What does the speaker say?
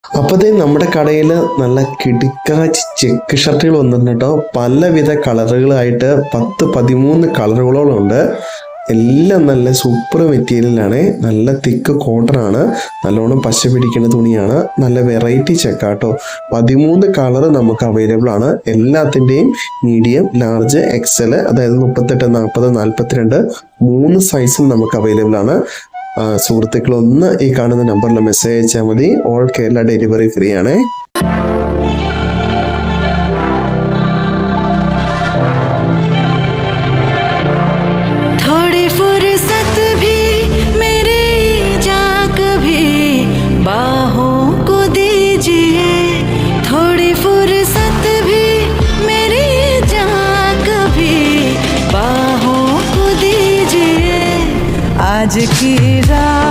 അപ്പോഴത്തേ നമ്മുടെ കടയിൽ നല്ല കിടുക്കാച്ചി ചെക്ക് ഷർട്ടുകൾ വന്നിട്ടുണ്ട് കേട്ടോ. പലവിധ കളറുകളായിട്ട് 10-13 കളറുകളോളം ഉണ്ട്. എല്ലാം നല്ല സൂപ്പർ മെറ്റീരിയലാണ്. നല്ല തിക്ക് കോട്ടൺ ആണ്. നല്ലോണം പശ പിടിക്കുന്ന തുണിയാണ്. നല്ല വെറൈറ്റി ചെക്കാട്ടോ. 13 കളർ നമുക്ക് അവൈലബിൾ ആണ്. എല്ലാത്തിൻ്റെയും മീഡിയം, ലാർജ്, എക്സൽ, അതായത് 38, 40, 42 3 സൈസും നമുക്ക് അവൈലബിൾ ആണ്. സുഹൃത്തുക്കളൊന്ന് ഈ കാണുന്ന നമ്പറിൽ മെസ്സേജ് അയച്ചാൽ മതി. ഓൾ കേരള ഡെലിവറി ഫ്രീ ആണ്. आज की रात